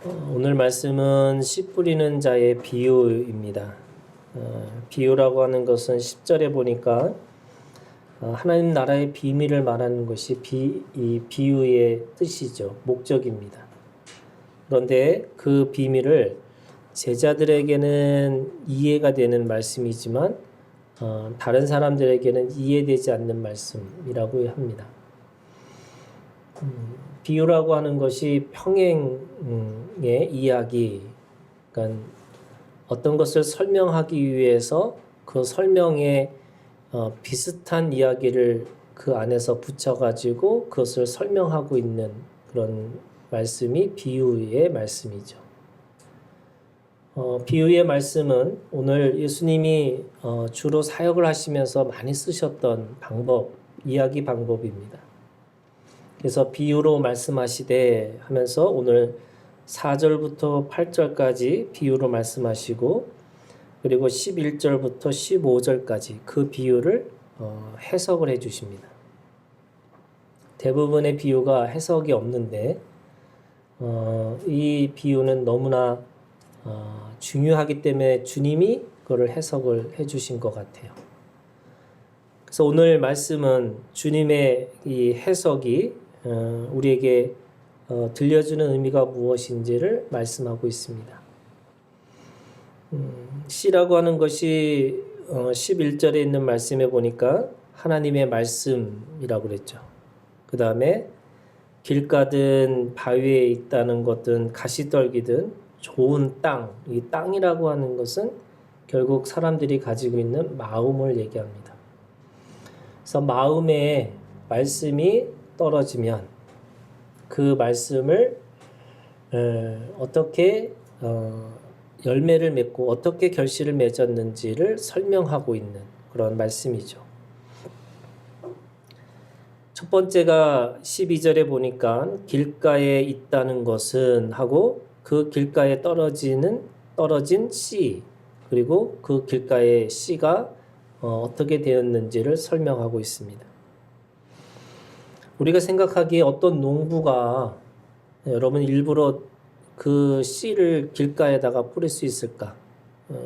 오늘 말씀은 씨 뿌리는 자의 비유입니다. 비유라고 하는 것은 10절에 보니까 하나님 나라의 비밀을 말하는 것이 이 비유의 뜻이죠. 목적입니다. 그런데 그 비밀을 제자들에게는 이해가 되는 말씀이지만 다른 사람들에게는 이해되지 않는 말씀이라고 합니다. 비유라고 하는 것이 평행의 이야기, 그러니까 어떤 것을 설명하기 위해서 그 설명에 비슷한 이야기를 그 안에서 붙여가지고 그것을 설명하고 있는 그런 말씀이 비유의 말씀이죠. 비유의 말씀은 오늘 예수님이 주로 사역을 하시면서 많이 쓰셨던 이야기 방법입니다. 그래서 비유로 말씀하시되 하면서 오늘 4절부터 8절까지 비유로 말씀하시고 그리고 11절부터 15절까지 그 비유를 해석을 해 주십니다. 대부분의 비유가 해석이 없는데 이 비유는 너무나 중요하기 때문에 주님이 그걸 해석을 해 주신 것 같아요. 그래서 오늘 말씀은 주님의 이 해석이 우리에게 들려주는 의미가 무엇인지를 말씀하고 있습니다. 씨라고 하는 것이 11절에 있는 말씀에 보니까 하나님의 말씀이라고 그랬죠. 그 다음에 길가든 바위에 있다는 것든 가시떨기든 좋은 땅, 이 땅이라고 하는 것은 결국 사람들이 가지고 있는 마음을 얘기합니다. 그래서 마음에 말씀이 떨어지면 그 말씀을 어떻게 열매를 맺고 어떻게 결실을 맺었는지를 설명하고 있는 그런 말씀이죠. 첫 번째가 12절에 보니까 길가에 있다는 것은 하고 그 길가에 떨어진 씨 그리고 그 길가의 씨가 어떻게 되었는지를 설명하고 있습니다. 우리가 생각하기에 어떤 농부가 여러분 일부러 그 씨를 길가에다가 뿌릴 수 있을까?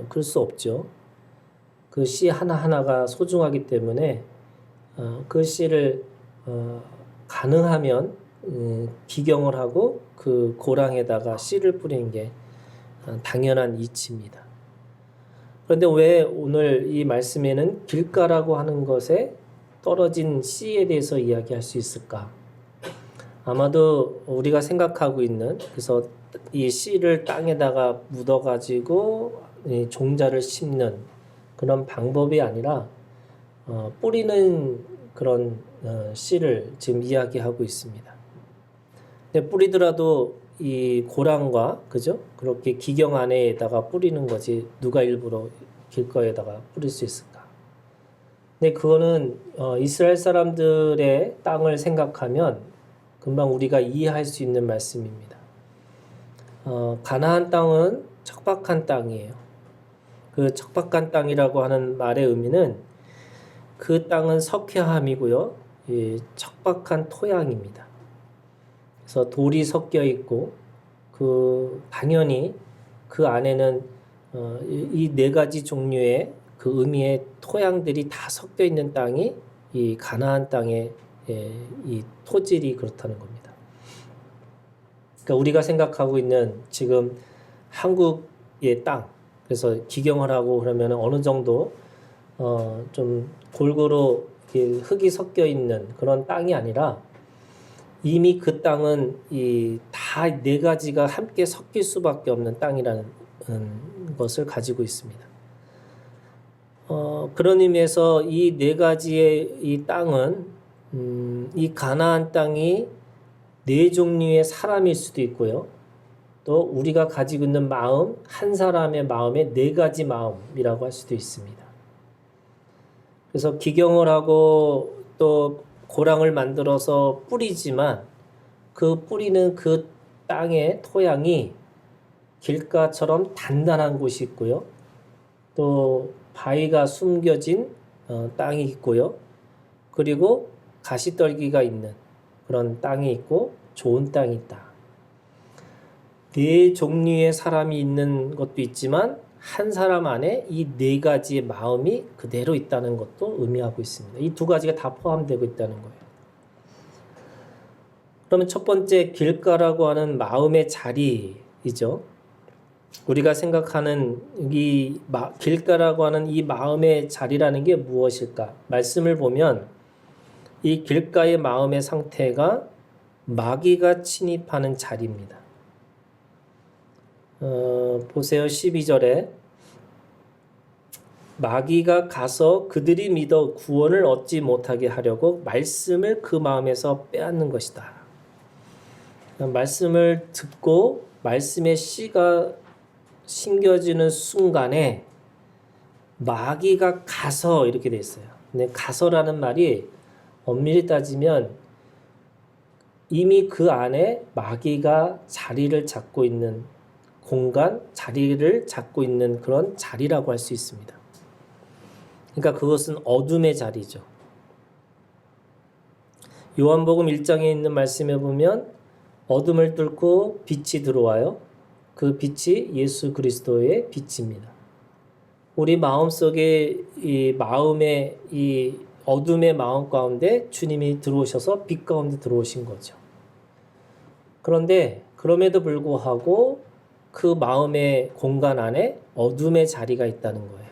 그럴 수 없죠. 그 씨 하나하나가 소중하기 때문에 그 씨를 가능하면 기경을 하고 그 고랑에다가 씨를 뿌리는 게 당연한 이치입니다. 그런데 왜 오늘 이 말씀에는 길가라고 하는 것에 떨어진 씨에 대해서 이야기할 수 있을까? 아마도 우리가 생각하고 있는 그래서 이 씨를 땅에다가 묻어가지고 종자를 심는 그런 방법이 아니라 뿌리는 그런 씨를 지금 이야기하고 있습니다. 근데 뿌리더라도 이 고랑과 그죠? 그렇게 기경 안에다가 뿌리는 거지 누가 일부러 길거리에다가 뿌릴 수 있을까? 근데 그거는 이스라엘 사람들의 땅을 생각하면 금방 우리가 이해할 수 있는 말씀입니다. 가나안 땅은 척박한 땅이에요. 그 척박한 땅이라고 하는 말의 의미는 그 땅은 석회함이고요. 척박한 토양입니다. 그래서 돌이 섞여 있고 당연히 그 안에는 이 네 가지 종류의 그 의미의 토양들이 다 섞여 있는 땅이 이 가나안 땅의 이 토질이 그렇다는 겁니다. 그러니까 우리가 생각하고 있는 지금 한국의 땅, 그래서 기경을 하고 그러면 어느 정도 좀 골고루 흙이 섞여 있는 그런 땅이 아니라 이미 그 땅은 다 네 가지가 함께 섞일 수밖에 없는 땅이라는 것을 가지고 있습니다. 그런 의미에서 이 네 가지의 이 땅은 이 가나안 땅이 네 종류의 사람일 수도 있고요. 또 우리가 가지고 있는 마음, 한 사람의 마음의 네 가지 마음이라고 할 수도 있습니다. 그래서 기경을 하고 또 고랑을 만들어서 뿌리지만 그 뿌리는 그 땅의 토양이 길가처럼 단단한 곳이 있고요. 또 바위가 숨겨진 땅이 있고요. 그리고 가시떨기가 있는 그런 땅이 있고 좋은 땅이 있다. 네 종류의 사람이 있는 것도 있지만 한 사람 안에 이 네 가지의 마음이 그대로 있다는 것도 의미하고 있습니다. 이 두 가지가 다 포함되고 있다는 거예요. 그러면 첫 번째 길가라고 하는 마음의 자리이죠. 우리가 생각하는 이 길가라고 하는 이 마음의 자리라는 게 무엇일까? 말씀을 보면 이 길가의 마음의 상태가 마귀가 침입하는 자리입니다. 보세요. 12절에 마귀가 가서 그들이 믿어 구원을 얻지 못하게 하려고 말씀을 그 마음에서 빼앗는 것이다. 말씀을 듣고 말씀의 씨가 심겨지는 순간에 마귀가 가서 이렇게 돼 있어요. 근데 가서라는 말이 엄밀히 따지면 이미 그 안에 마귀가 자리를 잡고 있는 공간, 자리를 잡고 있는 그런 자리라고 할 수 있습니다. 그러니까 그것은 어둠의 자리죠. 요한복음 1장에 있는 말씀에 보면 어둠을 뚫고 빛이 들어와요. 그 빛이 예수 그리스도의 빛입니다. 우리 마음속에 이 마음의 이 어둠의 마음 가운데 주님이 들어오셔서 빛 가운데 들어오신 거죠. 그런데 그럼에도 불구하고 그 마음의 공간 안에 어둠의 자리가 있다는 거예요.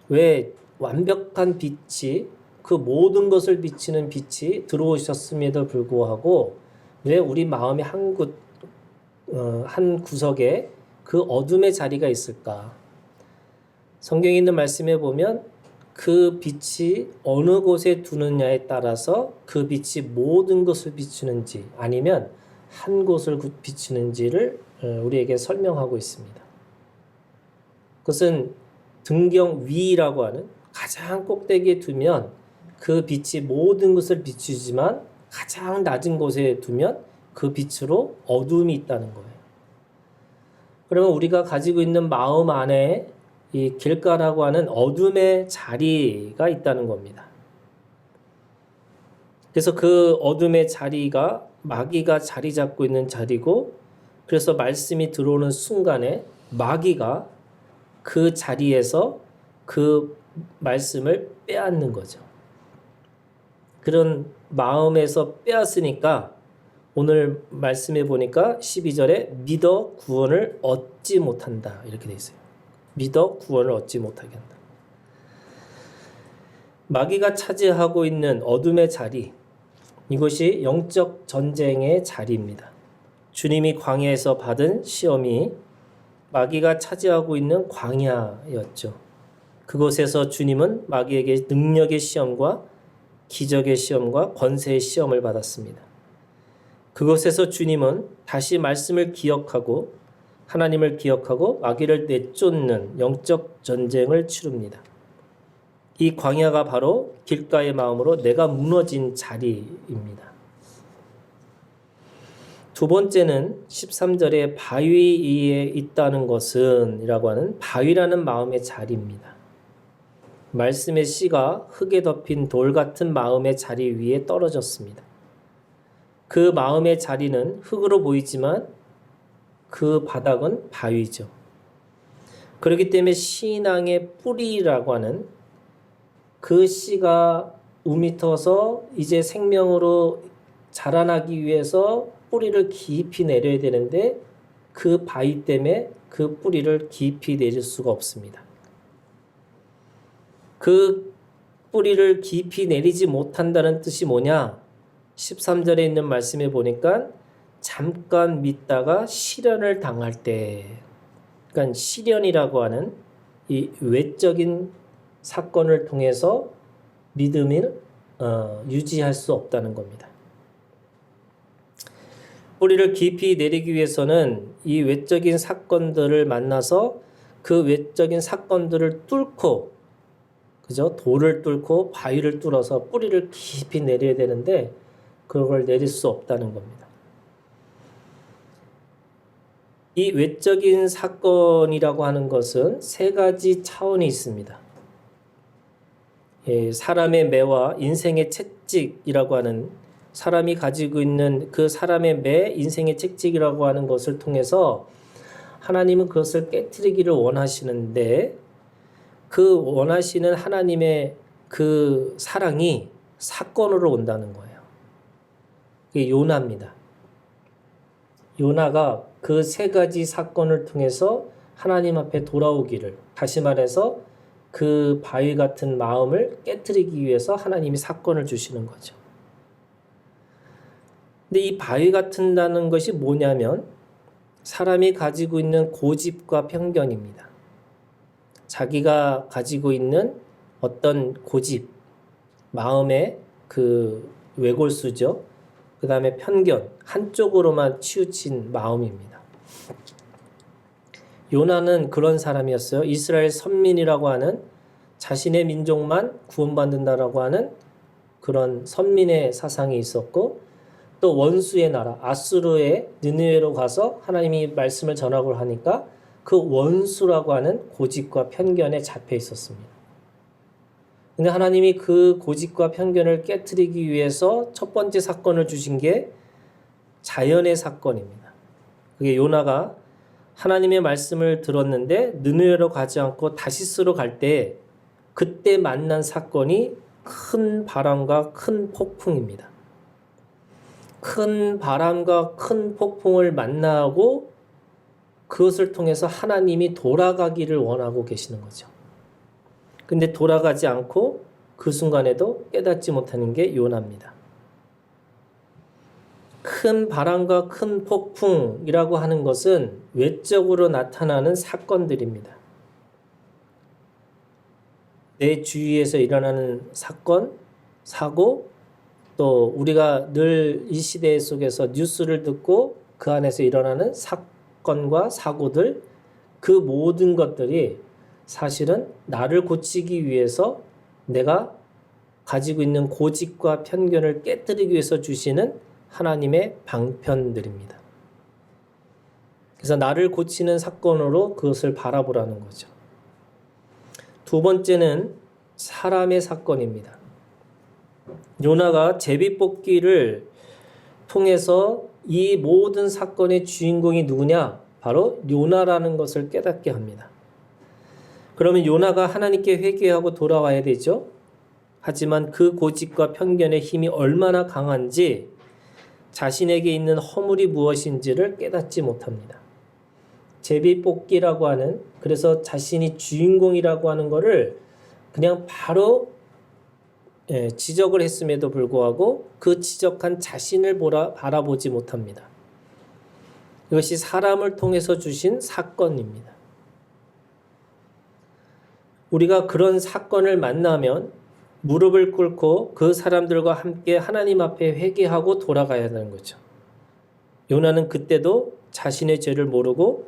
왜 완벽한 빛이 그 모든 것을 비치는 빛이 들어오셨음에도 불구하고 왜 우리 마음의 한 구석에 그 어둠의 자리가 있을까? 성경에 있는 말씀에 보면 그 빛이 어느 곳에 두느냐에 따라서 그 빛이 모든 것을 비추는지 아니면 한 곳을 비추는지를 우리에게 설명하고 있습니다. 그것은 등경 위라고 하는 가장 꼭대기에 두면 그 빛이 모든 것을 비추지만 가장 낮은 곳에 두면 그 빛으로 어둠이 있다는 거예요. 그러면 우리가 가지고 있는 마음 안에 이 길가라고 하는 어둠의 자리가 있다는 겁니다. 그래서 그 어둠의 자리가 마귀가 자리 잡고 있는 자리고, 그래서 말씀이 들어오는 순간에 마귀가 그 자리에서 그 말씀을 빼앗는 거죠. 그런 마음에서 빼앗으니까 오늘 말씀해 보니까 12절에 믿어 구원을 얻지 못한다 이렇게 돼 있어요. 믿어 구원을 얻지 못하게 한다. 마귀가 차지하고 있는 어둠의 자리, 이것이 영적 전쟁의 자리입니다. 주님이 광야에서 받은 시험이 마귀가 차지하고 있는 광야였죠. 그곳에서 주님은 마귀에게 능력의 시험과 기적의 시험과 권세의 시험을 받았습니다. 그곳에서 주님은 다시 말씀을 기억하고 하나님을 기억하고 마귀를 내쫓는 영적 전쟁을 치릅니다. 이 광야가 바로 길가의 마음으로 내가 무너진 자리입니다. 두 번째는 13절에 바위 위에 있다는 것은 이라고 하는 바위라는 마음의 자리입니다. 말씀의 씨가 흙에 덮인 돌 같은 마음의 자리 위에 떨어졌습니다. 그 마음의 자리는 흙으로 보이지만 그 바닥은 바위죠. 그렇기 때문에 신앙의 뿌리라고 하는 그 씨가 우미터서 이제 생명으로 자라나기 위해서 뿌리를 깊이 내려야 되는데 그 바위 때문에 그 뿌리를 깊이 내릴 수가 없습니다. 그 뿌리를 깊이 내리지 못한다는 뜻이 뭐냐? 13절에 있는 말씀에 보니까 잠깐 믿다가 시련을 당할 때, 그러니까 시련이라고 하는 이 외적인 사건을 통해서 믿음을 유지할 수 없다는 겁니다. 뿌리를 깊이 내리기 위해서는 이 외적인 사건들을 만나서 그 외적인 사건들을 뚫고, 그죠? 돌을 뚫고 바위를 뚫어서 뿌리를 깊이 내려야 되는데 그걸 내릴 수 없다는 겁니다. 이 외적인 사건이라고 하는 것은 세 가지 차원이 있습니다. 사람의 매와 인생의 채찍이라고 하는 사람이 가지고 있는 그 사람의 매 인생의 책찍이라고 하는 것을 통해서 하나님은 그것을 깨트리기를 원하시는데 그 원하시는 하나님의 그 사랑이 사건으로 온다는 거예요. 이게 요나입니다. 요나가 그 세 가지 사건을 통해서 하나님 앞에 돌아오기를, 다시 말해서 그 바위 같은 마음을 깨트리기 위해서 하나님이 사건을 주시는 거죠. 근데 이 바위 같은다는 것이 뭐냐면 사람이 가지고 있는 고집과 편견입니다. 자기가 가지고 있는 어떤 고집, 마음의 그 외골수죠. 그 다음에 편견, 한쪽으로만 치우친 마음입니다. 요나는 그런 사람이었어요. 이스라엘 선민이라고 하는 자신의 민족만 구원받는다라고 하는 그런 선민의 사상이 있었고, 또 원수의 나라 아수르의 느느웨로 가서 하나님이 말씀을 전하고 하니까 그 원수라고 하는 고집과 편견에 잡혀 있었습니다. 근데 하나님이 그 고집과 편견을 깨트리기 위해서 첫 번째 사건을 주신 게 자연의 사건입니다. 그게 요나가 하나님의 말씀을 들었는데 느느웨로 가지 않고 다시스로 갈 때 그때 만난 사건이 큰 바람과 큰 폭풍입니다. 큰 바람과 큰 폭풍을 만나고 그것을 통해서 하나님이 돌아가기를 원하고 계시는 거죠. 근데 돌아가지 않고 그 순간에도 깨닫지 못하는 게 요나입니다. 큰 바람과 큰 폭풍이라고 하는 것은 외적으로 나타나는 사건들입니다. 내 주위에서 일어나는 사건, 사고, 또 우리가 늘 이 시대 속에서 뉴스를 듣고 그 안에서 일어나는 사건과 사고들, 그 모든 것들이 사실은 나를 고치기 위해서 내가 가지고 있는 고집과 편견을 깨뜨리기 위해서 주시는 하나님의 방편들입니다. 그래서 나를 고치는 사건으로 그것을 바라보라는 거죠. 두 번째는 사람의 사건입니다. 요나가 제비뽑기를 통해서 이 모든 사건의 주인공이 누구냐? 바로 요나라는 것을 깨닫게 합니다. 그러면 요나가 하나님께 회개하고 돌아와야 되죠. 하지만 그 고집과 편견의 힘이 얼마나 강한지 자신에게 있는 허물이 무엇인지를 깨닫지 못합니다. 제비뽑기라고 하는, 그래서 자신이 주인공이라고 하는 것을 그냥 바로 지적을 했음에도 불구하고 그 지적한 자신을 바라보지 못합니다. 이것이 사람을 통해서 주신 사건입니다. 우리가 그런 사건을 만나면 무릎을 꿇고 그 사람들과 함께 하나님 앞에 회개하고 돌아가야 하는 거죠. 요나는 그때도 자신의 죄를 모르고,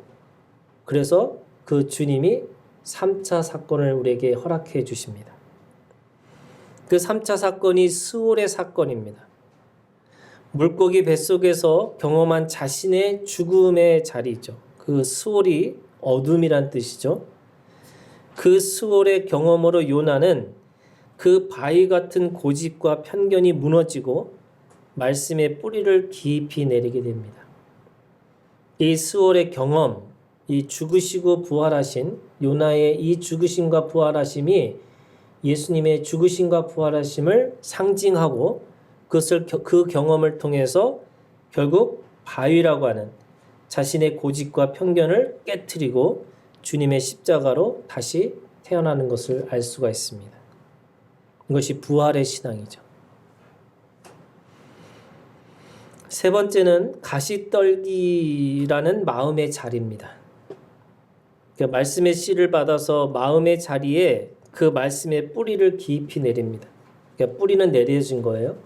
그래서 그 주님이 3차 사건을 우리에게 허락해 주십니다. 그 3차 사건이 스올의 사건입니다. 물고기 뱃속에서 경험한 자신의 죽음의 자리죠. 그 스올이 어둠이란 뜻이죠. 그 스올의 경험으로 요나는 그 바위 같은 고집과 편견이 무너지고 말씀의 뿌리를 깊이 내리게 됩니다. 이 스올의 경험, 이 죽으시고 부활하신 요나의 이 죽으심과 부활하심이 예수님의 죽으심과 부활하심을 상징하고 그 경험을 통해서 결국 바위라고 하는 자신의 고집과 편견을 깨트리고 주님의 십자가로 다시 태어나는 것을 알 수가 있습니다. 이것이 부활의 신앙이죠. 세 번째는 가시떨기라는 마음의 자리입니다. 그러니까 말씀의 씨를 받아서 마음의 자리에 그 말씀의 뿌리를 깊이 내립니다. 그러니까 뿌리는 내려진 거예요.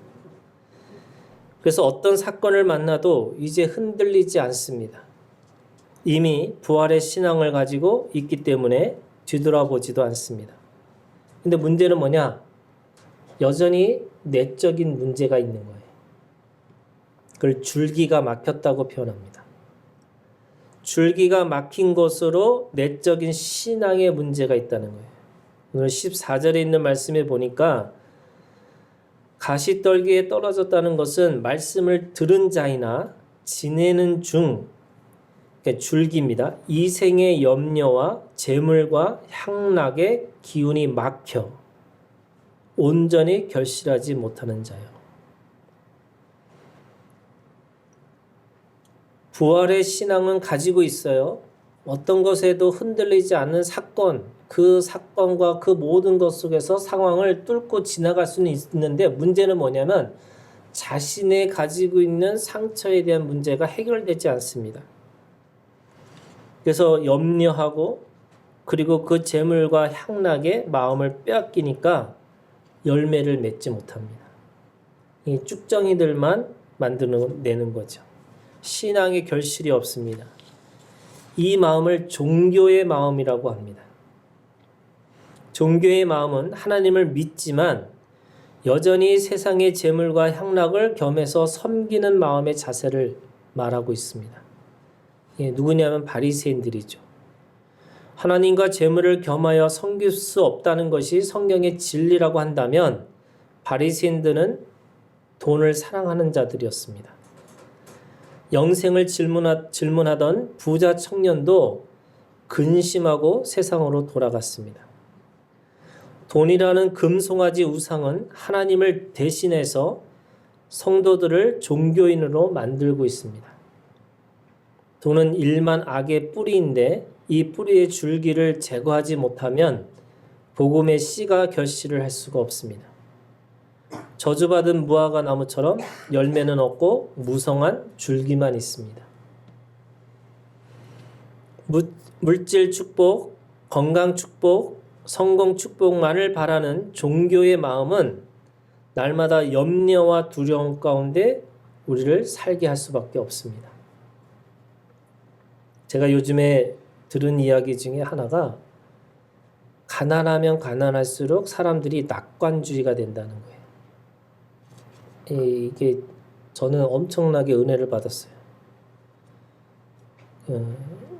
그래서 어떤 사건을 만나도 이제 흔들리지 않습니다. 이미 부활의 신앙을 가지고 있기 때문에 뒤돌아보지도 않습니다. 근데 문제는 뭐냐? 여전히 내적인 문제가 있는 거예요. 그걸 줄기가 막혔다고 표현합니다. 줄기가 막힌 것으로 내적인 신앙의 문제가 있다는 거예요. 오늘 14절에 있는 말씀에 보니까 가시떨기에 떨어졌다는 것은 말씀을 들은 자이나 지내는 중, 그러니까 줄기입니다. 이생의 염려와 재물과 향락의 기운이 막혀 온전히 결실하지 못하는 자요. 부활의 신앙은 가지고 있어요. 어떤 것에도 흔들리지 않는 사건, 그 사건과 그 모든 것 속에서 상황을 뚫고 지나갈 수는 있는데, 문제는 뭐냐면 자신의 가지고 있는 상처에 대한 문제가 해결되지 않습니다. 그래서 염려하고 그리고 그 재물과 향락에 마음을 빼앗기니까 열매를 맺지 못합니다. 이 쭉정이들만 만들어내는 거죠. 신앙의 결실이 없습니다. 이 마음을 종교의 마음이라고 합니다. 종교의 마음은 하나님을 믿지만 여전히 세상의 재물과 향락을 겸해서 섬기는 마음의 자세를 말하고 있습니다. 누구냐면 바리새인들이죠. 하나님과 재물을 겸하여 섬길 수 없다는 것이 성경의 진리라고 한다면 바리새인들은 돈을 사랑하는 자들이었습니다. 영생을 질문하던 부자 청년도 근심하고 세상으로 돌아갔습니다. 돈이라는 금송아지 우상은 하나님을 대신해서 성도들을 종교인으로 만들고 있습니다. 돈은 일만 악의 뿌리인데 이 뿌리의 줄기를 제거하지 못하면 복음의 씨가 결실을 할 수가 없습니다. 저주받은 무화과 나무처럼 열매는 없고 무성한 줄기만 있습니다. 물질 축복, 건강 축복, 성공 축복만을 바라는 종교의 마음은 날마다 염려와 두려움 가운데 우리를 살게 할 수밖에 없습니다. 제가 요즘에 들은 이야기 중에 하나가 가난하면 가난할수록 사람들이 낙관주의가 된다는 거예요. 이게 저는 엄청나게 은혜를 받았어요.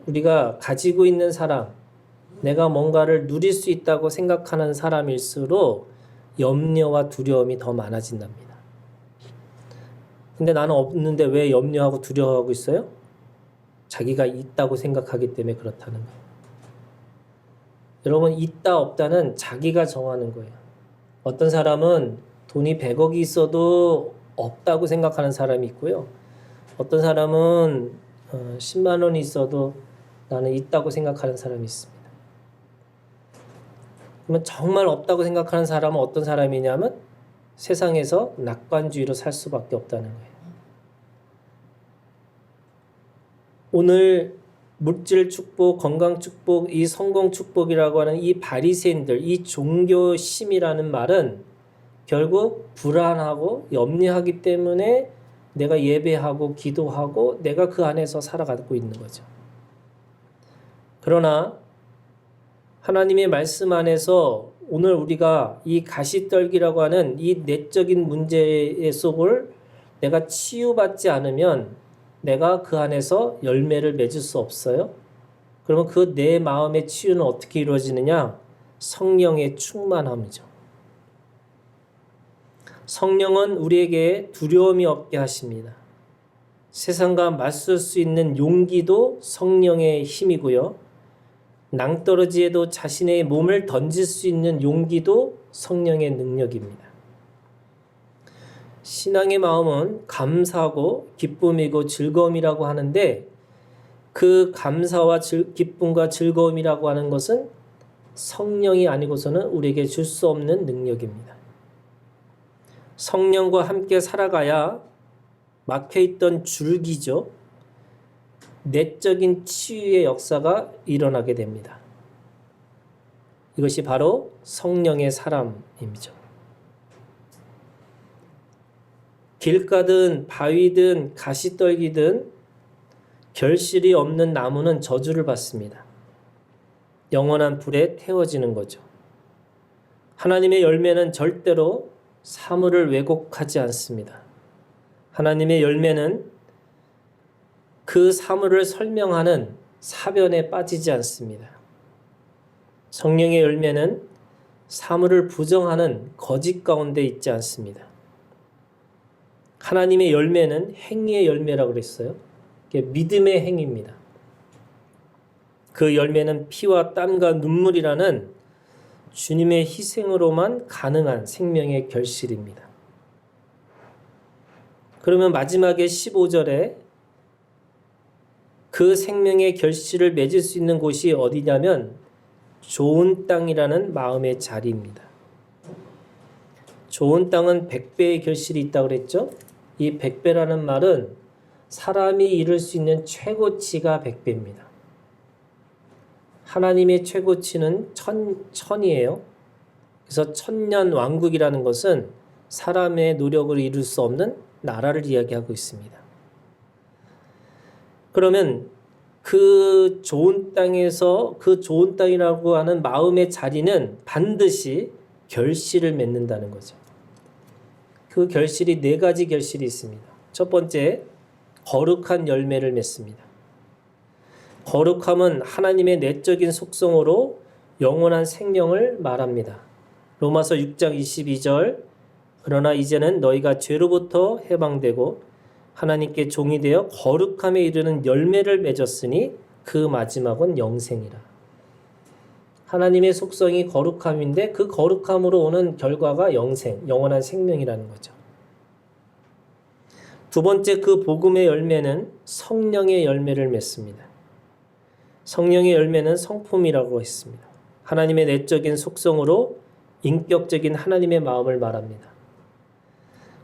우리가 가지고 있는 사람, 내가 뭔가를 누릴 수 있다고 생각하는 사람일수록 염려와 두려움이 더 많아진답니다. 근데 나는 없는데 왜 염려하고 두려워하고 있어요? 자기가 있다고 생각하기 때문에 그렇다는 거예요. 여러분, 있다 없다는 자기가 정하는 거예요. 어떤 사람은 돈이 100억이 있어도 없다고 생각하는 사람이 있고요. 어떤 사람은 10만 원이 있어도 나는 있다고 생각하는 사람이 있습니다. 그러면 정말 없다고 생각하는 사람은 어떤 사람이냐면 세상에서 낙관주의로 살 수밖에 없다는 거예요. 오늘 물질 축복, 건강 축복, 이 성공 축복이라고 하는 이 바리새인들, 이 종교심이라는 말은 결국 불안하고 염려하기 때문에 내가 예배하고 기도하고 내가 그 안에서 살아가고 있는 거죠. 그러나 하나님의 말씀 안에서 오늘 우리가 이 가시떨기라고 하는 이 내적인 문제의 속을 내가 치유받지 않으면 내가 그 안에서 열매를 맺을 수 없어요. 그러면 그 내 마음의 치유는 어떻게 이루어지느냐? 성령의 충만함이죠. 성령은 우리에게 두려움이 없게 하십니다. 세상과 맞설 수 있는 용기도 성령의 힘이고요. 낭떠러지에도 자신의 몸을 던질 수 있는 용기도 성령의 능력입니다. 신앙의 마음은 감사하고 기쁨이고 즐거움이라고 하는데 그 감사와 기쁨과 즐거움이라고 하는 것은 성령이 아니고서는 우리에게 줄 수 없는 능력입니다. 성령과 함께 살아가야 막혀있던 줄기죠. 내적인 치유의 역사가 일어나게 됩니다. 이것이 바로 성령의 사람임이죠. 길가든 바위든 가시떨기든 결실이 없는 나무는 저주를 받습니다. 영원한 불에 태워지는 거죠. 하나님의 열매는 절대로 사물을 왜곡하지 않습니다. 하나님의 열매는 그 사물을 설명하는 사변에 빠지지 않습니다. 성령의 열매는 사물을 부정하는 거짓 가운데 있지 않습니다. 하나님의 열매는 행위의 열매라고 그랬어요. 믿음의 행위입니다. 그 열매는 피와 땀과 눈물이라는 주님의 희생으로만 가능한 생명의 결실입니다. 그러면 마지막에 15절에 그 생명의 결실을 맺을 수 있는 곳이 어디냐면 좋은 땅이라는 마음의 자리입니다. 좋은 땅은 100배의 결실이 있다고 그랬죠? 이 100배라는 말은 사람이 이룰 수 있는 최고치가 100배입니다. 하나님의 최고치는 천이에요. 그래서 천년 왕국이라는 것은 사람의 노력으로 이룰 수 없는 나라를 이야기하고 있습니다. 그러면 그 좋은 땅에서 그 좋은 땅이라고 하는 마음의 자리는 반드시 결실을 맺는다는 거죠. 그 결실이 4가지 결실이 있습니다. 첫 번째, 거룩한 열매를 맺습니다. 거룩함은 하나님의 내적인 속성으로 영원한 생명을 말합니다. 로마서 6장 22절, 그러나 이제는 너희가 죄로부터 해방되고 하나님께 종이 되어 거룩함에 이르는 열매를 맺었으니 그 마지막은 영생이라. 하나님의 속성이 거룩함인데 그 거룩함으로 오는 결과가 영원한 생명이라는 거죠. 두 번째, 그 복음의 열매는 성령의 열매를 맺습니다. 성령의 열매는 성품이라고 했습니다. 하나님의 내적인 속성으로 인격적인 하나님의 마음을 말합니다.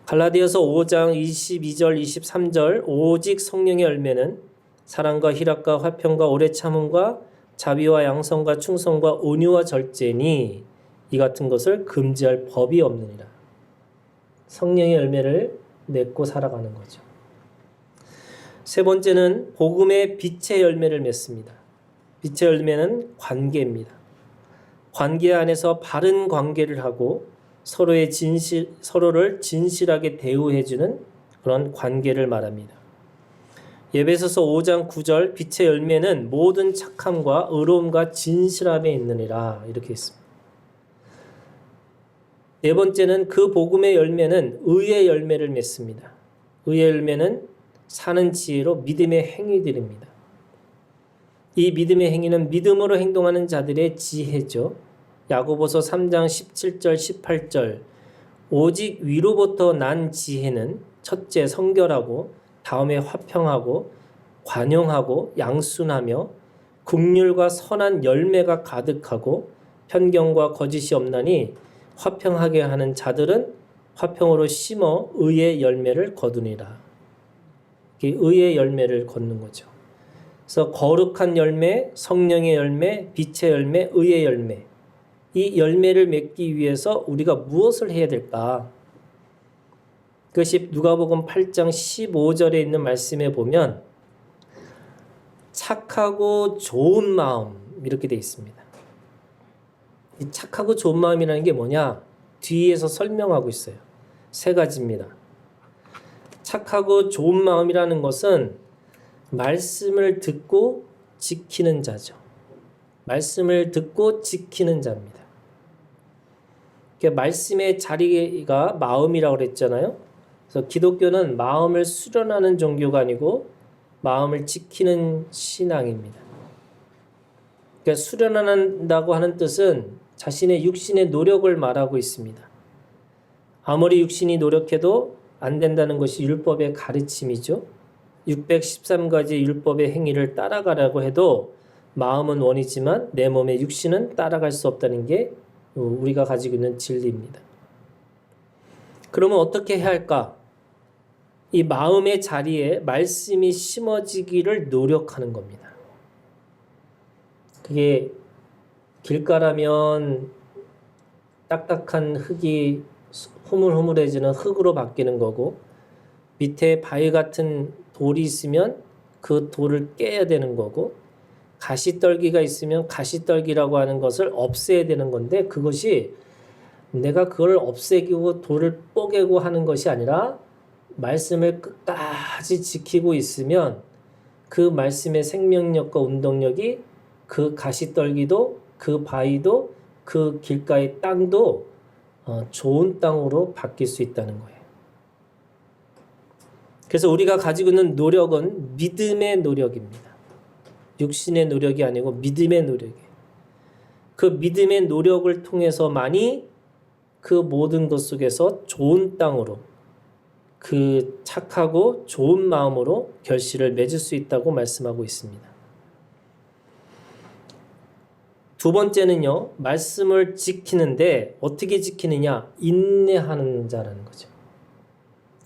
갈라디아서 5장 22절 23절 오직 성령의 열매는 사랑과 희락과 화평과 오래 참음과 자비와 양성과 충성과 온유와 절제니 이 같은 것을 금지할 법이 없느니라. 성령의 열매를 맺고 살아가는 거죠. 세 번째는 복음의 빛의 열매를 맺습니다. 빛의 열매는 관계입니다. 관계 안에서 바른 관계를 하고 서로를 진실하게 대우해주는 그런 관계를 말합니다. 에베소서 5장 9절 빛의 열매는 모든 착함과 의로움과 진실함에 있느니라 이렇게 있습니다. 네 번째는 그 복음의 열매는 의의 열매를 맺습니다. 의의 열매는 사는 지혜로 믿음의 행위들입니다. 이 믿음의 행위는 믿음으로 행동하는 자들의 지혜죠. 야고보서 3장 17절 18절 오직 위로부터 난 지혜는 첫째 성결하고 다음에 화평하고 관용하고 양순하며 긍휼과 선한 열매가 가득하고 편견과 거짓이 없나니 화평하게 하는 자들은 화평으로 심어 의의 열매를 거두니라. 의의 열매를 걷는 거죠. 그래서 거룩한 열매, 성령의 열매, 빛의 열매, 의의 열매. 이 열매를 맺기 위해서 우리가 무엇을 해야 될까? 그것이 누가복음 8장 15절에 있는 말씀에 보면 착하고 좋은 마음 이렇게 되어 있습니다. 이 착하고 좋은 마음이라는 게 뭐냐? 뒤에서 설명하고 있어요. 3가지입니다. 착하고 좋은 마음이라는 것은 말씀을 듣고 지키는 자죠. 말씀을 듣고 지키는 자입니다. 말씀의 자리가 마음이라고 그랬잖아요. 그래서 기독교는 마음을 수련하는 종교가 아니고 마음을 지키는 신앙입니다. 그러니까 수련한다고 하는 뜻은 자신의 육신의 노력을 말하고 있습니다. 아무리 육신이 노력해도 안 된다는 것이 율법의 가르침이죠. 613가지 율법의 행위를 따라가라고 해도 마음은 원이지만 내 몸의 육신은 따라갈 수 없다는 게 우리가 가지고 있는 진리입니다. 그러면 어떻게 해야 할까? 이 마음의 자리에 말씀이 심어지기를 노력하는 겁니다. 그게 길가라면 딱딱한 흙이 흐물흐물해지는 흙으로 바뀌는 거고 밑에 바위 같은 돌이 있으면 그 돌을 깨야 되는 거고 가시떨기가 있으면 가시떨기라고 하는 것을 없애야 되는 건데 그것이 내가 그걸 없애고 돌을 뽀개고 하는 것이 아니라 말씀을 끝까지 지키고 있으면 그 말씀의 생명력과 운동력이 그 가시떨기도 그 바위도 그 길가의 땅도 좋은 땅으로 바뀔 수 있다는 거예요. 그래서 우리가 가지고 있는 노력은 믿음의 노력입니다. 육신의 노력이 아니고 믿음의 노력이에요. 그 믿음의 노력을 통해서만이 그 모든 것 속에서 좋은 땅으로, 그 착하고 좋은 마음으로 결실을 맺을 수 있다고 말씀하고 있습니다. 두 번째는요, 말씀을 지키는데 어떻게 지키느냐? 인내하는 자라는 거죠.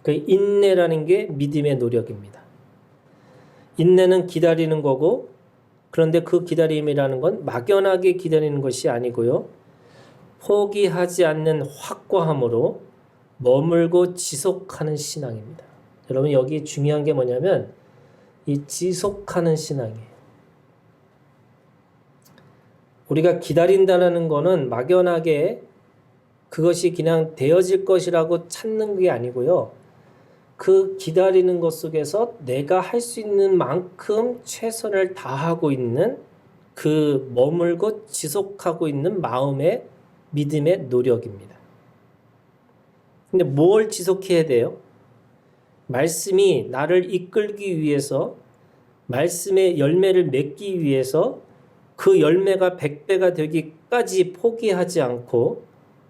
그 인내라는 게 믿음의 노력입니다. 인내는 기다리는 거고, 그런데 그 기다림이라는 건 막연하게 기다리는 것이 아니고요, 포기하지 않는 확고함으로 머물고 지속하는 신앙입니다. 여러분, 여기 중요한 게 뭐냐면 이 지속하는 신앙이에요. 우리가 기다린다는 거는 막연하게 그것이 그냥 되어질 것이라고 찾는 게 아니고요, 그 기다리는 것 속에서 내가 할 수 있는 만큼 최선을 다하고 있는, 그 머물고 지속하고 있는 마음의 믿음의 노력입니다. 근데 뭘 지속해야 돼요? 말씀이 나를 이끌기 위해서, 말씀의 열매를 맺기 위해서 그 열매가 100배가 되기까지 포기하지 않고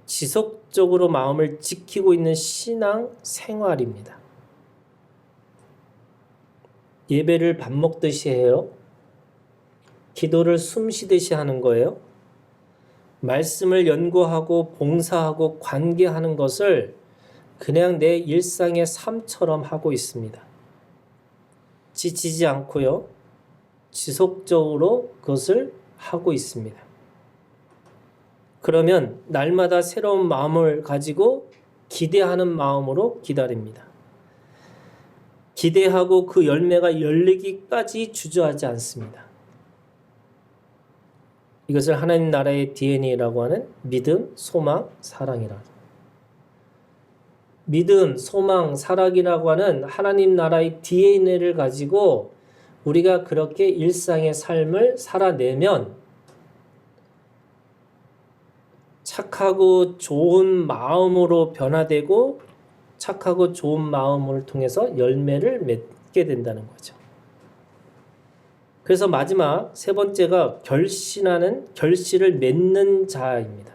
지속적으로 마음을 지키고 있는 신앙 생활입니다. 예배를 밥 먹듯이 해요? 기도를 숨 쉬듯이 하는 거예요? 말씀을 연구하고 봉사하고 관계하는 것을 그냥 내 일상의 삶처럼 하고 있습니다. 지치지 않고요, 지속적으로 그것을 하고 있습니다. 그러면 날마다 새로운 마음을 가지고 기대하는 마음으로 기다립니다. 기대하고 그 열매가 열리기까지 주저하지 않습니다. 이것을 하나님 나라의 DNA라고 하는 믿음, 소망, 사랑이라. 믿음, 소망, 사랑이라고 하는 하나님 나라의 DNA를 가지고 우리가 그렇게 일상의 삶을 살아내면 착하고 좋은 마음으로 변화되고 착하고 좋은 마음을 통해서 열매를 맺게 된다는 거죠. 그래서 마지막 세 번째가 결실을 맺는 자입니다.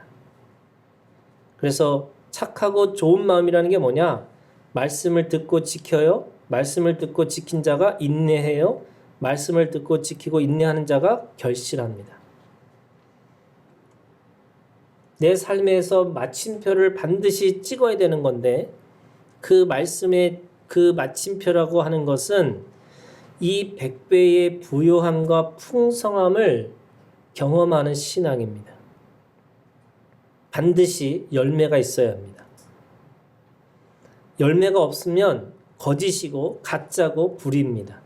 그래서 착하고 좋은 마음이라는 게 뭐냐? 말씀을 듣고 지켜요. 말씀을 듣고 지킨 자가 인내해요. 말씀을 듣고 지키고 인내하는 자가 결실합니다. 내 삶에서 마침표를 반드시 찍어야 되는 건데, 그 말씀의 그 마침표라고 하는 것은 이 100배의 부요함과 풍성함을 경험하는 신앙입니다. 반드시 열매가 있어야 합니다. 열매가 없으면 거짓이고 가짜고 불입니다.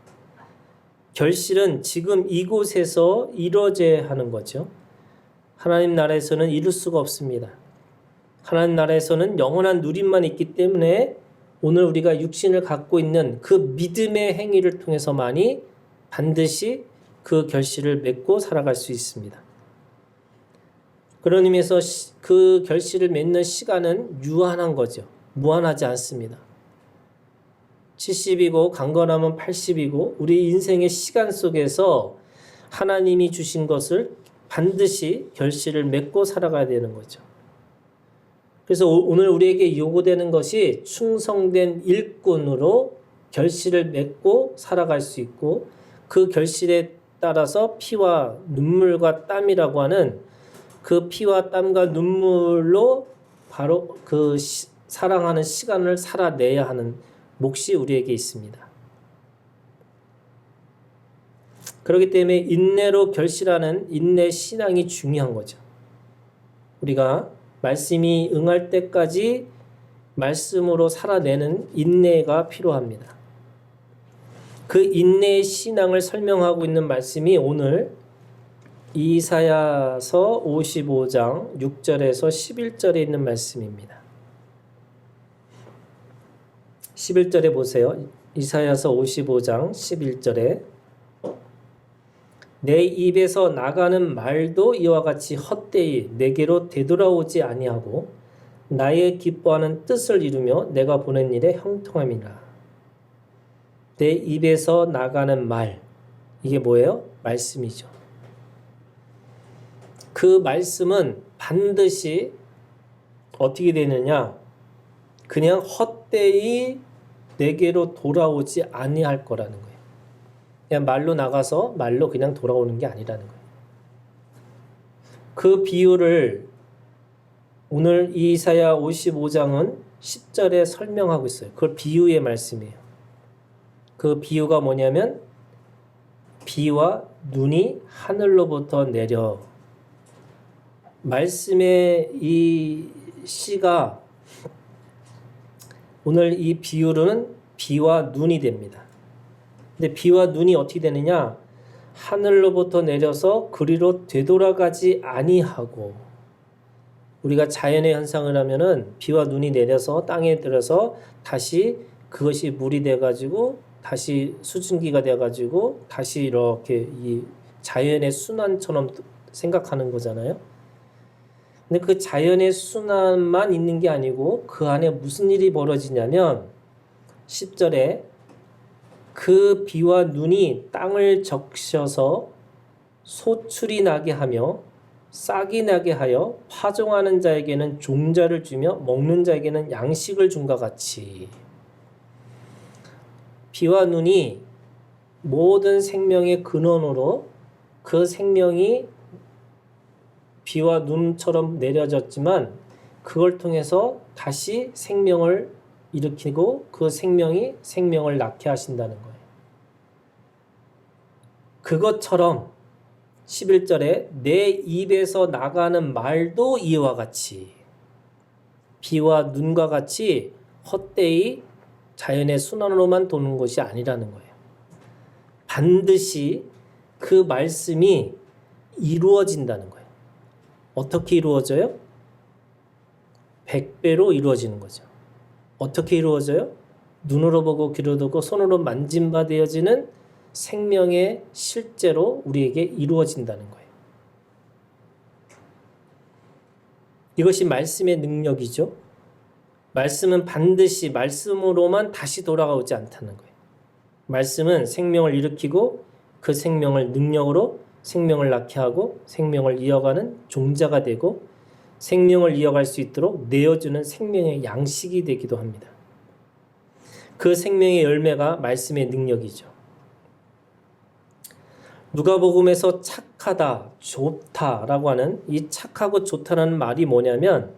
결실은 지금 이곳에서 이루어져야 하는 거죠. 하나님 나라에서는 이룰 수가 없습니다. 하나님 나라에서는 영원한 누림만 있기 때문에 오늘 우리가 육신을 갖고 있는 그 믿음의 행위를 통해서만이 반드시 그 결실을 맺고 살아갈 수 있습니다. 그런 의미에서 그 결실을 맺는 시간은 유한한 거죠. 무한하지 않습니다. 70이고 강건하면 80이고 우리 인생의 시간 속에서 하나님이 주신 것을 반드시 결실을 맺고 살아가야 되는 거죠. 그래서 오늘 우리에게 요구되는 것이 충성된 일꾼으로 결실을 맺고 살아갈 수 있고, 그 결실에 따라서 피와 눈물과 땀이라고 하는 그 피와 땀과 눈물로 바로 그 사랑하는 시간을 살아내야 하는 몫이 우리에게 있습니다. 그렇기 때문에 인내로 결실하는 인내 신앙이 중요한 거죠. 우리가 말씀이 응할 때까지 말씀으로 살아내는 인내가 필요합니다. 그 인내의 신앙을 설명하고 있는 말씀이 오늘 이사야서 55장 6절에서 11절에 있는 말씀입니다. 11절에 보세요. 이사야서 55장 11절에 내 입에서 나가는 말도 이와 같이 헛되이 내게로 되돌아오지 아니하고 나의 기뻐하는 뜻을 이루며 내가 보낸 일에 형통함이라. 내 입에서 나가는 말, 이게 뭐예요? 말씀이죠. 그 말씀은 반드시 어떻게 되느냐? 그냥 헛되이 내게로 돌아오지 아니할 거라는 거예요. 그냥 말로 나가서 말로 그냥 돌아오는 게 아니라는 거예요. 그 비유를 오늘 이사야 55장은 10절에 설명하고 있어요. 그걸 비유의 말씀이에요. 그 비유가 뭐냐면 비와 눈이 하늘로부터 내려, 말씀의 이 시가 오늘 이 비유로는 비와 눈이 됩니다. 근데 비와 눈이 어떻게 되느냐? 하늘로부터 내려서 그리로 되돌아가지 아니하고, 우리가 자연의 현상을 하면은 비와 눈이 내려서 땅에 들어서 다시 그것이 물이 돼가지고 다시 수증기가 돼가지고 다시 이렇게 이 자연의 순환처럼 생각하는 거잖아요. 근데 그 자연의 순환만 있는 게 아니고 그 안에 무슨 일이 벌어지냐면 10절에 그 비와 눈이 땅을 적셔서 소출이 나게 하며 싹이 나게 하여 파종하는 자에게는 종자를 주며 먹는 자에게는 양식을 준과 같이, 비와 눈이 모든 생명의 근원으로 그 생명이 비와 눈처럼 내려졌지만 그걸 통해서 다시 생명을 일으키고 그 생명이 생명을 낳게 하신다는 거예요. 그것처럼 11절에 내 입에서 나가는 말도 이와 같이, 비와 눈과 같이 헛되이 자연의 순환으로만 도는 것이 아니라는 거예요. 반드시 그 말씀이 이루어진다는 거예요. 어떻게 이루어져요? 100배로 이루어지는 거죠. 어떻게 이루어져요? 눈으로 보고 귀로 듣고 손으로 만짐바 되어지는 생명의 실제로 우리에게 이루어진다는 거예요. 이것이 말씀의 능력이죠. 말씀은 반드시 말씀으로만 다시 돌아오지 않다는 거예요. 말씀은 생명을 일으키고 그 생명을 능력으로 생명을 낳게 하고 생명을 이어가는 종자가 되고 생명을 이어갈 수 있도록 내어주는 생명의 양식이 되기도 합니다. 그 생명의 열매가 말씀의 능력이죠. 누가복음에서 착하다, 좋다라고 하는 이 착하고 좋다라는 말이 뭐냐면,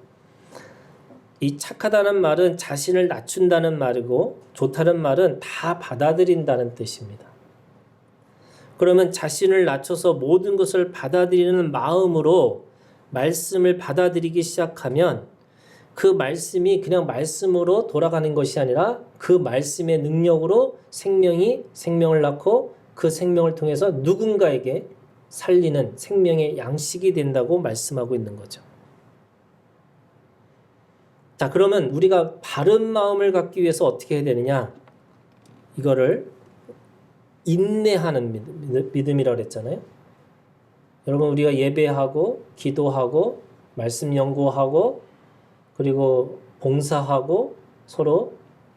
이 착하다는 말은 자신을 낮춘다는 말이고 좋다는 말은 다 받아들인다는 뜻입니다. 그러면 자신을 낮춰서 모든 것을 받아들이는 마음으로 말씀을 받아들이기 시작하면 그 말씀이 그냥 말씀으로 돌아가는 것이 아니라 그 말씀의 능력으로 생명이 생명을 낳고 그 생명을 통해서 누군가에게 살리는 생명의 양식이 된다고 말씀하고 있는 거죠. 자, 그러면 우리가 바른 마음을 갖기 위해서 어떻게 해야 되느냐? 이거를 인내하는 믿음이라고 그랬잖아요. 여러분, 우리가 예배하고 기도하고 말씀 연구하고 그리고 봉사하고 서로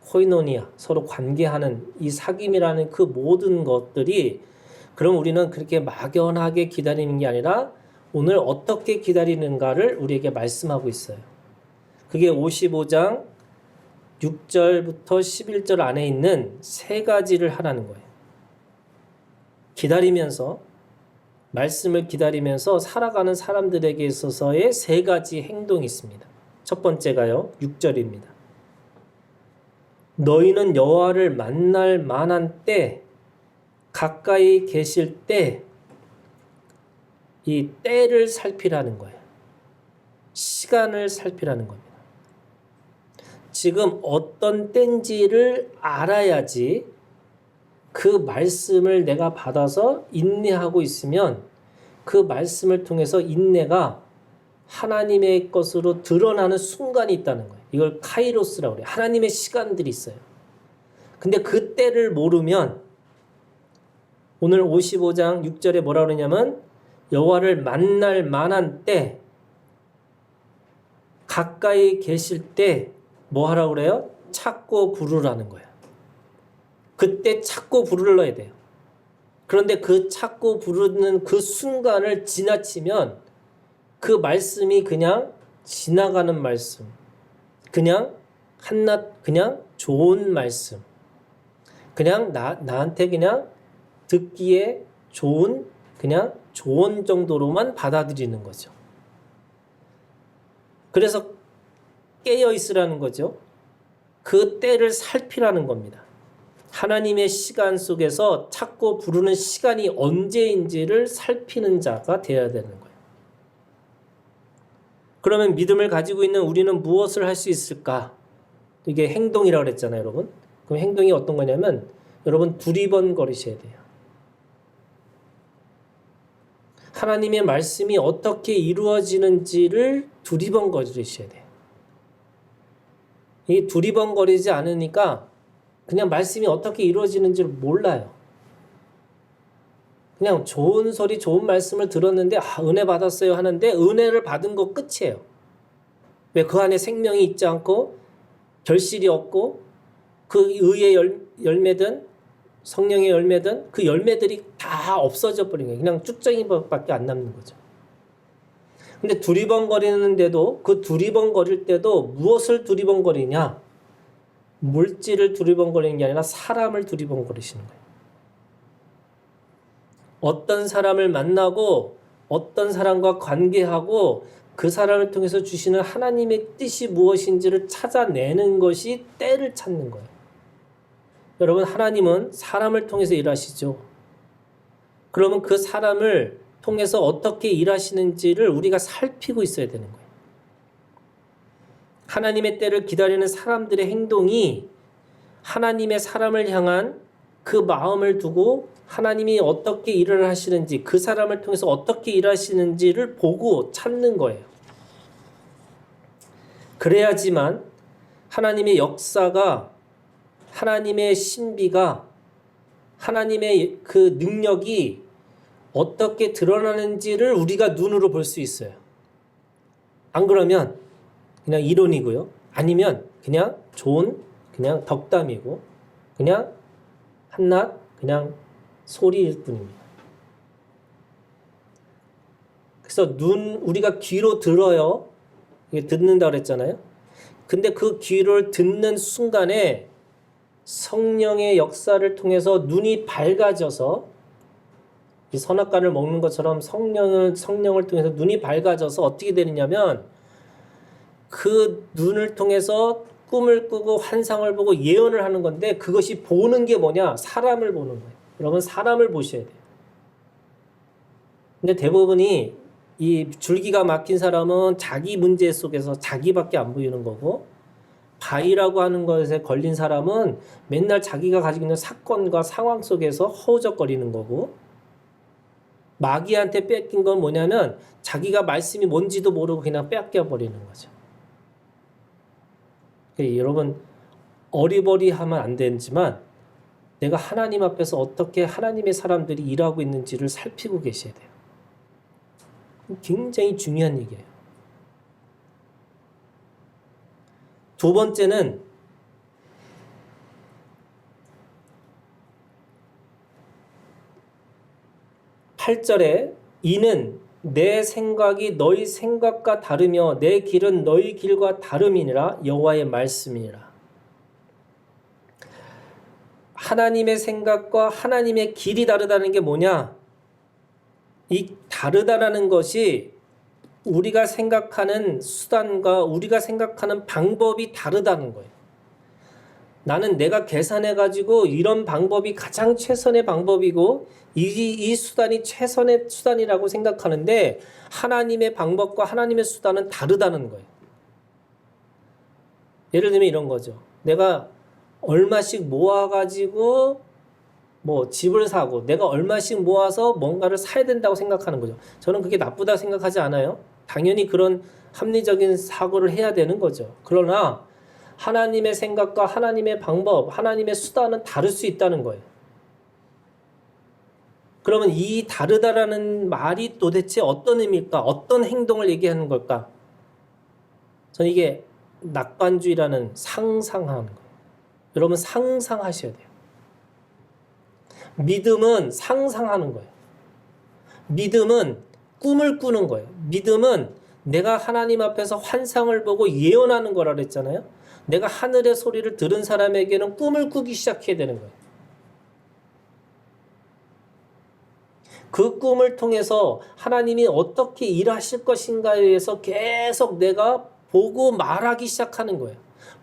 코이노니아, 서로 관계하는 이 사귐이라는 그 모든 것들이, 그럼 우리는 그렇게 막연하게 기다리는 게 아니라 오늘 어떻게 기다리는가를 우리에게 말씀하고 있어요. 그게 55장 6절부터 11절 안에 있는 세 가지를 하라는 거예요. 기다리면서, 말씀을 기다리면서 살아가는 사람들에게 있어서의 세 가지 행동이 있습니다. 첫 번째가요, 6절입니다. 너희는 여호와를 만날 만한 때, 가까이 계실 때, 이 때를 살피라는 거예요. 시간을 살피라는 겁니다. 지금 어떤 때인지를 알아야지 그 말씀을 내가 받아서 인내하고 있으면 그 말씀을 통해서 인내가 하나님의 것으로 드러나는 순간이 있다는 거예요. 이걸 카이로스라고 그래요. 하나님의 시간들이 있어요. 근데 그 때를 모르면 오늘 55장 6절에 뭐라 그러냐면 여호와를 만날 만한 때, 가까이 계실 때 뭐 하라고 그래요? 찾고 부르라는 거예요. 그때 찾고 불러야 돼요. 그런데 그 찾고 부르는 그 순간을 지나치면 그 말씀이 그냥 지나가는 말씀, 그냥 한낱 그냥 좋은 말씀, 그냥 나한테 그냥 듣기에 좋은 그냥 조언 정도로만 받아들이는 거죠. 그래서 깨어 있으라는 거죠. 그 때를 살피라는 겁니다. 하나님의 시간 속에서 찾고 부르는 시간이 언제인지를 살피는 자가 되어야 되는 거예요. 그러면 믿음을 가지고 있는 우리는 무엇을 할 수 있을까? 이게 행동이라고 그랬잖아요, 여러분. 그럼 행동이 어떤 거냐면 여러분 두리번거리셔야 돼요. 하나님의 말씀이 어떻게 이루어지는지를 두리번거리셔야 돼요. 이 두리번거리지 않으니까 그냥 말씀이 어떻게 이루어지는지를 몰라요. 그냥 좋은 소리, 좋은 말씀을 들었는데 은혜 받았어요 하는데 은혜를 받은 거 끝이에요. 왜? 그 안에 생명이 있지 않고 결실이 없고 그 의의 열매든 성령의 열매든 그 열매들이 다 없어져 버린 거예요. 그냥 쭉정이밖에 안 남는 거죠. 근데 두리번거리는데도 그 두리번거릴 때도 무엇을 두리번거리냐? 물질을 두리번거리는 게 아니라 사람을 두리번거리시는 거예요. 어떤 사람을 만나고 어떤 사람과 관계하고 그 사람을 통해서 주시는 하나님의 뜻이 무엇인지를 찾아내는 것이 때를 찾는 거예요. 여러분, 하나님은 사람을 통해서 일하시죠. 그러면 그 사람을 통해서 어떻게 일하시는지를 우리가 살피고 있어야 되는 거예요. 하나님의 때를 기다리는 사람들의 행동이 하나님의 사람을 향한 그 마음을 두고 하나님이 어떻게 일을 하시는지, 그 사람을 통해서 어떻게 일하시는지를 보고 찾는 거예요. 그래야지만 하나님의 역사가, 하나님의 신비가, 하나님의 그 능력이 어떻게 드러나는지를 우리가 눈으로 볼 수 있어요. 안 그러면 그냥 이론이고요. 아니면 그냥 좋은 그냥 덕담이고 그냥 한낱 그냥 소리일 뿐입니다. 그래서 우리가 귀로 들어요. 이게 듣는다 그랬잖아요. 근데 그 귀를 듣는 순간에 성령의 역사를 통해서 눈이 밝아져서 이 선악과를 먹는 것처럼 성령을 통해서 눈이 밝아져서 어떻게 되느냐면 그 눈을 통해서 꿈을 꾸고 환상을 보고 예언을 하는 건데 그것이 보는 게 뭐냐? 사람을 보는 거예요. 여러분 사람을 보셔야 돼요. 근데 대부분이 이 줄기가 막힌 사람은 자기 문제 속에서 자기밖에 안 보이는 거고 바위라고 하는 것에 걸린 사람은 맨날 자기가 가지고 있는 사건과 상황 속에서 허우적거리는 거고 마귀한테 뺏긴 건 뭐냐면 자기가 말씀이 뭔지도 모르고 그냥 뺏겨버리는 거죠. 여러분 어리버리하면 안 되지만 내가 하나님 앞에서 어떻게 하나님의 사람들이 일하고 있는지를 살피고 계셔야 돼요. 굉장히 중요한 얘기예요. 두 번째는 (8절에) 이는 내 생각이 너희 생각과 다르며 내 길은 너희 길과 다름이니라 여호와의 말씀이니라. 하나님의 생각과 하나님의 길이 다르다는 게 뭐냐? 이 다르다라는 것이 우리가 생각하는 수단과 우리가 생각하는 방법이 다르다는 거예요. 나는 내가 계산해가지고 이런 방법이 가장 최선의 방법이고 이 수단이 최선의 수단이라고 생각하는데 하나님의 방법과 하나님의 수단은 다르다는 거예요. 예를 들면 이런 거죠. 내가 얼마씩 모아가지고 뭐 집을 사고 내가 얼마씩 모아서 뭔가를 사야 된다고 생각하는 거죠. 저는 그게 나쁘다고 생각하지 않아요. 당연히 그런 합리적인 사고를 해야 되는 거죠. 그러나 하나님의 생각과 하나님의 방법, 하나님의 수단은 다를 수 있다는 거예요. 그러면 이 다르다라는 말이 도대체 어떤 의미일까? 어떤 행동을 얘기하는 걸까? 저는 이게 낙관주의라는 상상하는 거예요. 여러분 상상하셔야 돼요. 믿음은 상상하는 거예요. 믿음은 꿈을 꾸는 거예요. 믿음은 내가 하나님 앞에서 환상을 보고 예언하는 거라 그랬잖아요. 내가 하늘의 소리를 들은 사람에게는 꿈을 꾸기 시작해야 되는 거예요. 그 꿈을 통해서 하나님이 어떻게 일하실 것인가에 대해서 계속 내가 보고 말하기 시작하는 거예요.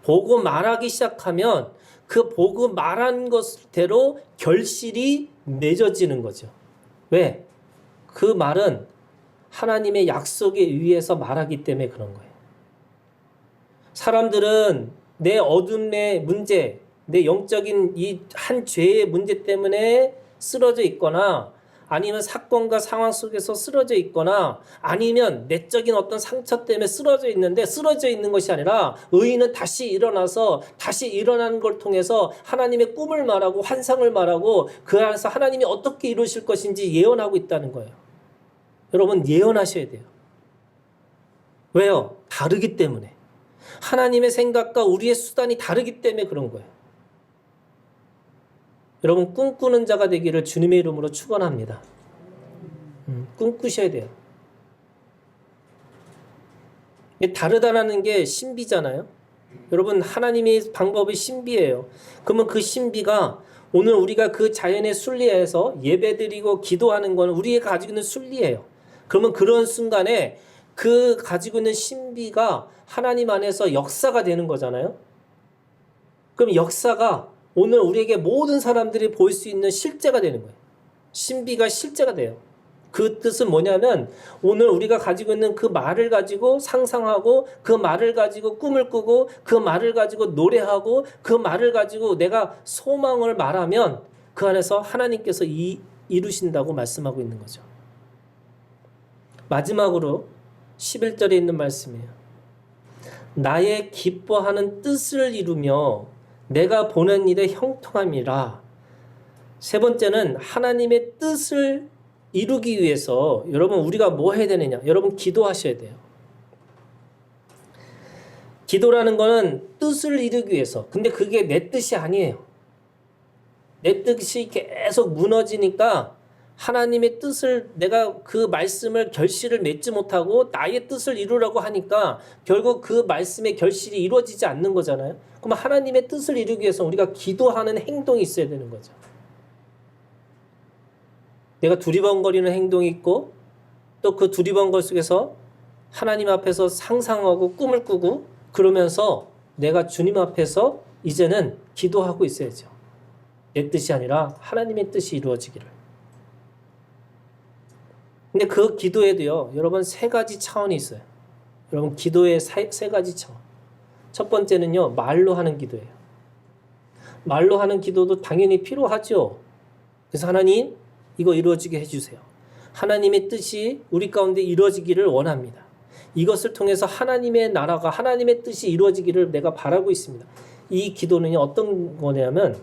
보고 말하기 시작하면 그 보고 말한 것대로 결실이 맺어지는 거죠. 왜? 그 말은 하나님의 약속에 의해서 말하기 때문에 그런 거예요. 사람들은 내 어둠의 문제, 내 영적인 이 한 죄의 문제 때문에 쓰러져 있거나 아니면 사건과 상황 속에서 쓰러져 있거나 아니면 내적인 어떤 상처 때문에 쓰러져 있는데 쓰러져 있는 것이 아니라 의인은 다시 일어나서 다시 일어나는 걸 통해서 하나님의 꿈을 말하고 환상을 말하고 그 안에서 하나님이 어떻게 이루실 것인지 예언하고 있다는 거예요. 여러분 예언하셔야 돼요. 왜요? 다르기 때문에. 하나님의 생각과 우리의 수단이 다르기 때문에 그런 거예요. 여러분 꿈꾸는 자가 되기를 주님의 이름으로 축원합니다. 꿈꾸셔야 돼요. 다르다라는 게 신비잖아요. 여러분 하나님의 방법이 신비예요. 그러면 그 신비가 오늘 우리가 그 자연의 순리에서 예배드리고 기도하는 건 우리가 가지고 있는 순리예요. 그러면 그런 순간에 그 가지고 있는 신비가 하나님 안에서 역사가 되는 거잖아요. 그럼 역사가 오늘 우리에게 모든 사람들이 볼 수 있는 실제가 되는 거예요. 신비가 실제가 돼요. 그 뜻은 뭐냐면 오늘 우리가 가지고 있는 그 말을 가지고 상상하고 그 말을 가지고 꿈을 꾸고 그 말을 가지고 노래하고 그 말을 가지고 내가 소망을 말하면 그 안에서 하나님께서 이루신다고 말씀하고 있는 거죠. 마지막으로 11절에 있는 말씀이에요. 나의 기뻐하는 뜻을 이루며 내가 보낸 일에 형통함이라. 세 번째는 하나님의 뜻을 이루기 위해서 여러분 우리가 뭐 해야 되느냐? 여러분 기도하셔야 돼요. 기도라는 거는 뜻을 이루기 위해서. 근데 그게 내 뜻이 아니에요. 내 뜻이 계속 무너지니까 하나님의 뜻을 내가 그 말씀을 결실을 맺지 못하고 나의 뜻을 이루려고 하니까 결국 그 말씀의 결실이 이루어지지 않는 거잖아요. 그럼 하나님의 뜻을 이루기 위해서 우리가 기도하는 행동이 있어야 되는 거죠. 내가 두리번거리는 행동이 있고 또 그 두리번걸 속에서 하나님 앞에서 상상하고 꿈을 꾸고 그러면서 내가 주님 앞에서 이제는 기도하고 있어야죠. 내 뜻이 아니라 하나님의 뜻이 이루어지기를. 근데 그 기도에도요, 여러분 세 가지 차원이 있어요. 여러분 기도의 세 가지 차원. 첫 번째는요, 말로 하는 기도예요. 말로 하는 기도도 당연히 필요하죠. 그래서 하나님, 이거 이루어지게 해주세요. 하나님의 뜻이 우리 가운데 이루어지기를 원합니다. 이것을 통해서 하나님의 나라가 하나님의 뜻이 이루어지기를 내가 바라고 있습니다. 이 기도는요, 어떤 거냐면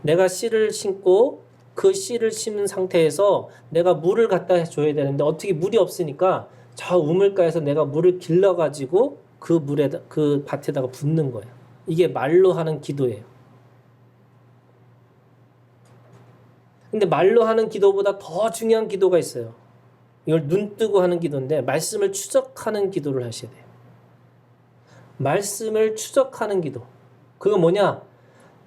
내가 씨를 심고 그 씨를 심은 상태에서 내가 물을 갖다 줘야 되는데 어떻게 물이 없으니까 저 우물가에서 내가 물을 길러가지고 그 밭에다가 붓는 거예요. 이게 말로 하는 기도예요. 근데 말로 하는 기도보다 더 중요한 기도가 있어요. 이걸 눈 뜨고 하는 기도인데 말씀을 추적하는 기도를 하셔야 돼요. 말씀을 추적하는 기도. 그거 뭐냐?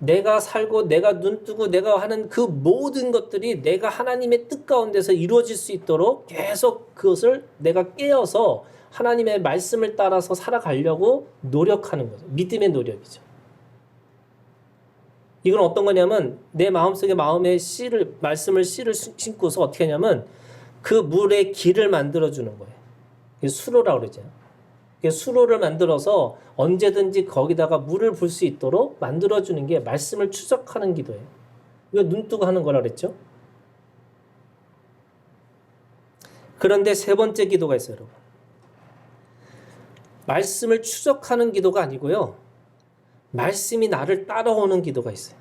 내가 살고 내가 눈 뜨고 내가 하는 그 모든 것들이 내가 하나님의 뜻 가운데서 이루어질 수 있도록 계속 그것을 내가 깨어서 하나님의 말씀을 따라서 살아가려고 노력하는 거죠. 믿음의 노력이죠. 이건 어떤 거냐면 내 마음속에 말씀을 씨를 심고서 어떻게 하냐면 그 물에 길을 만들어주는 거예요. 이게 수로라고 그러죠. 수로를 만들어서 언제든지 거기다가 물을 불 수 있도록 만들어주는 게 말씀을 추적하는 기도예요. 이거 눈 뜨고 하는 거라 그랬죠. 그런데 세 번째 기도가 있어요, 여러분. 말씀을 추적하는 기도가 아니고요. 말씀이 나를 따라오는 기도가 있어요.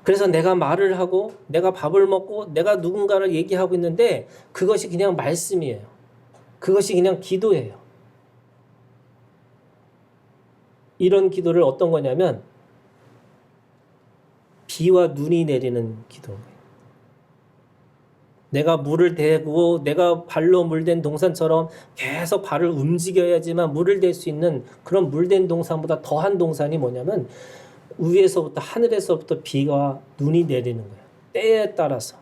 그래서 내가 말을 하고 내가 밥을 먹고 내가 누군가를 얘기하고 있는데 그것이 그냥 말씀이에요. 그것이 그냥 기도예요. 이런 기도를 어떤 거냐면 비와 눈이 내리는 기도인 거예요. 내가 물을 대고 내가 발로 물댄 동산처럼 계속 발을 움직여야지만 물을 댈 수 있는 그런 물댄 동산보다 더한 동산이 뭐냐면 위에서부터 하늘에서부터 비가 눈이 내리는 거예요. 때에 따라서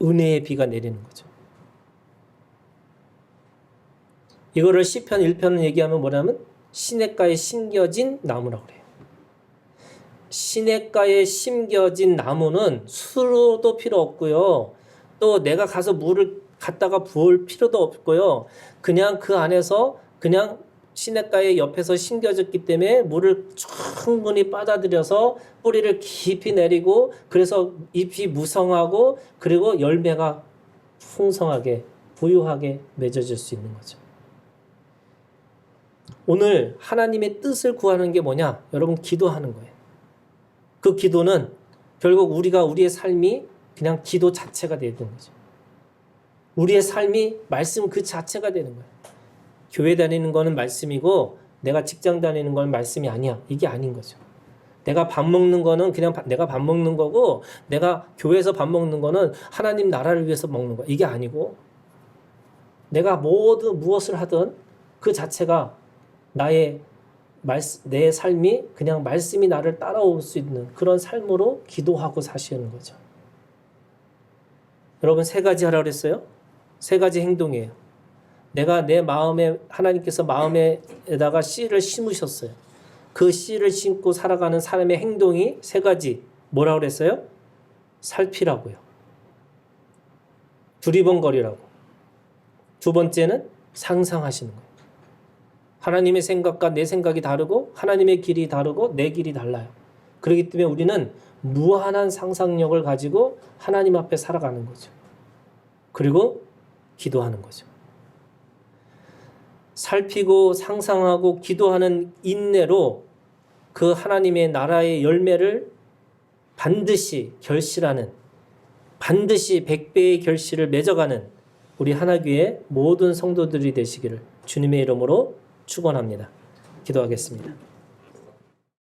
은혜의 비가 내리는 거죠. 이거를 시편 1편을 얘기하면 뭐냐면 시냇가에 심겨진 나무라고 그래요. 시냇가에 심겨진 나무는 수로도 필요 없고요. 또 내가 가서 물을 갖다가 부을 필요도 없고요. 그냥 그 안에서 그냥 시냇가의 옆에서 심겨졌기 때문에 물을 충분히 빨아들여서 뿌리를 깊이 내리고 그래서 잎이 무성하고 그리고 열매가 풍성하게 부유하게 맺어질 수 있는 거죠. 오늘 하나님의 뜻을 구하는 게 뭐냐? 여러분 기도하는 거예요. 그 기도는 결국 우리의 삶이 그냥 기도 자체가 되는 거죠. 우리의 삶이 말씀 그 자체가 되는 거예요. 교회 다니는 거는 말씀이고 내가 직장 다니는 건 말씀이 아니야. 이게 아닌 거죠. 내가 밥 먹는 거는 그냥 내가 밥 먹는 거고 내가 교회에서 밥 먹는 거는 하나님 나라를 위해서 먹는 거야. 이게 아니고 내가 무엇을 하든 그 자체가 내 삶이 그냥 말씀이 나를 따라올 수 있는 그런 삶으로 기도하고 사시는 거죠. 여러분 3가지 하라고 그랬어요? 3가지 행동이에요. 내가 내 마음에 하나님께서 마음에다가 씨를 심으셨어요. 그 씨를 심고 살아가는 사람의 행동이 3가지 뭐라고 그랬어요? 살피라고요. 두리번거리라고. 2번째는 상상하시는 거예요. 하나님의 생각과 내 생각이 다르고 하나님의 길이 다르고 내 길이 달라요. 그렇기 때문에 우리는 무한한 상상력을 가지고 하나님 앞에 살아가는 거죠. 그리고 기도하는 거죠. 살피고 상상하고 기도하는 인내로 그 하나님의 나라의 열매를 반드시 결실하는 반드시 100배의 결실을 맺어가는 우리 하나교회 모든 성도들이 되시기를 주님의 이름으로 축원합니다. 기도하겠습니다.